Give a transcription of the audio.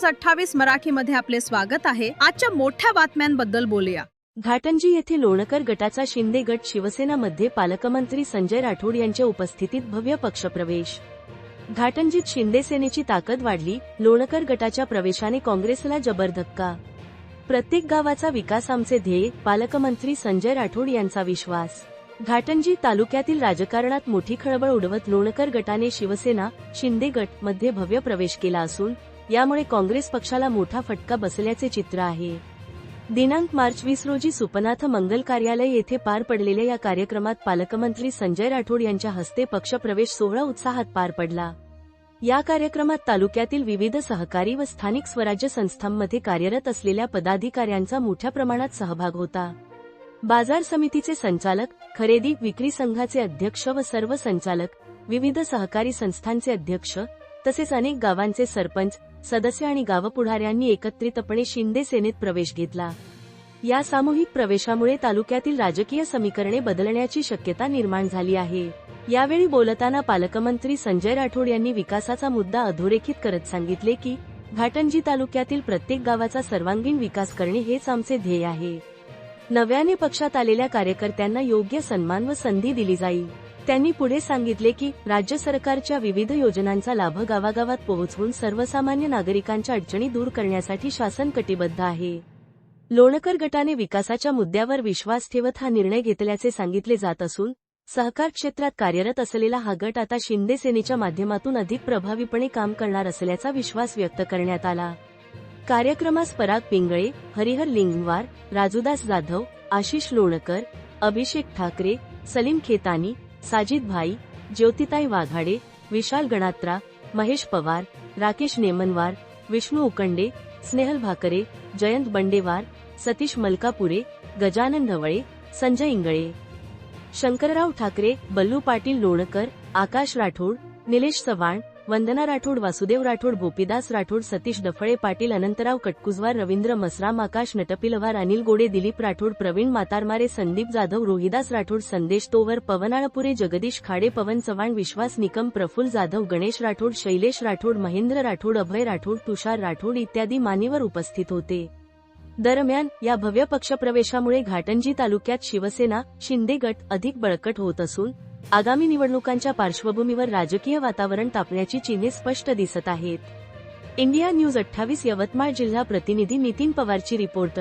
News 28 मराठीमध्ये आपले स्वागत आहे। आजच्या मोठ्या बातम्यांबद्दल बोलूया। घाटंजी येथे लोणकर गटाचा शिंदे गट शिवसेनामध्ये पालकमंत्री संजय राठोड यांच्या उपस्थितीत भव्य पक्षप्रवेश। घाटंजीत शिंदे सेनेची ताकद वाढली, लोणकर गटाच्या प्रवेशाने काँग्रेसला जबर धक्का। प्रत्येक गावाचा विकास आमचे ध्येय, पालकमंत्री संजय राठोड यांचा विश्वास। घाटंजी तालुक्यातील राजकारणात मोठी खळबळ उडवत लोणकर गटाने शिवसेना शिंदे गट मध्ये भव्य प्रवेश केला असून यामुळे काँग्रेस पक्षाला मोठा फटका बसल्याचे चित्र आहे। दिनांक मार्च 20 रोजी सुपनाथ मंगल कार्यालय येथे पार पडलेल्या या कार्यक्रमात पालकमंत्री संजय राठोड यांच्या हस्ते पक्षप्रवेश सोहळा उत्साहात पार पडला। या कार्यक्रमात तालुक्यातील विविध सहकारी व स्थानिक स्वराज्य संस्थांमध्ये कार्यरत असलेल्या पदाधिकाऱ्यांचा मोठ्या प्रमाणात सहभाग होता। बाजार समितीचे संचालक, खरेदी विक्री संघाचे अध्यक्ष व सर्व संचालक, विविध सहकारी संस्थांचे अध्यक्ष तसेच अनेक गावांचे सरपंच, सदस्य आणि गावपुढाऱ्यांनी एकत्रितपणे शिंदे सेनेत प्रवेश घेतला। या सामूहिक प्रवेशामुळे तालुक्यातील राजकीय समीकरणे बदलण्याची शक्यता निर्माण झाली आहे। यावेळी बोलताना पालकमंत्री संजय राठोड यांनी विकासाचा मुद्दा अधोरेखित करत सांगितले की घाटंजी तालुक्यातील प्रत्येक गावाचा सर्वांगीण विकास करणे हेच आमचे ध्येय आहे। नव्याने पक्षात आलेल्या कार्यकर्त्यांना योग्य सन्मान व संधी दिली जाईल। त्यांनी पुढे सांगितले की राज्य सरकारच्या विविध योजनांचा लाभ गावागावात पोहोचवून सर्वसामान्य नागरिकांच्या अडचणी दूर करण्यासाठी शासन कटिबद्ध आहे। लोणकर गटाने विकासाच्या मुद्द्यावर विश्वास ठेवत हा निर्णय घेतल्याचे सांगितले जात असून सहकार क्षेत्रात कार्यरत असलेला हा गट आता शिंदे सेनेच्या माध्यमातून अधिक प्रभावीपणे काम करणार असल्याचा विश्वास व्यक्त करण्यात आला। कार्यक्रमास पराग पिंगळे, हरिहर लिंगवार, राजूदास जाधव, आशिष लोणकर, अभिषेक ठाकरे, सलीम खेतानी, साजिद भाई, ज्योतिताई वाघाडे, विशाल गणात्रा, महेश पवार, राकेश नेमनवार, विष्णू उकंडे, स्नेहल भाकरे, जयंत बंडेवार, सतीश मलकापुरे, गजानन ढवळे, संजय इंगळे, शंकरराव ठाकरे, बल्लू पाटील लोणकर, आकाश राठोड, निलेश चव्हाण, वंदना राठोड, वासुदेव राठोड, गोपीदास राठोड, सतीश डफळे पाटील, अनंतराव कटकुजवार, रवींद्र मसराम, आकाश नटपिलवार, अनिल गोडे, दिलीप राठोड, प्रवीण मातारमारे, संदीप जाधव, रोहिदास राठोड, संदेश तोवर, पवन आळपुरे, जगदीश खाडे, पवन चव्हाण, विश्वास निकम, प्रफुल्ल जाधव, गणेश राठोड, शैलेश राठोड, महेंद्र राठोड, अभय राठोड, तुषार राठोड इत्यादी मान्यवर उपस्थित होते। दरम्यान या भव्य पक्षप्रवेशामुळे घाटंजी तालुक्यात शिवसेना शिंदे गट अधिक बळकट होत असून आगामी निवडणुकांच्या पार्श्वभूमीवर राजकीय वातावरण तापण्याची चिन्हे स्पष्ट दिसत आहेत। इंडिया न्यूज 28 यवतमाळ जिल्हा प्रतिनिधी नितीन पवारची रिपोर्ट।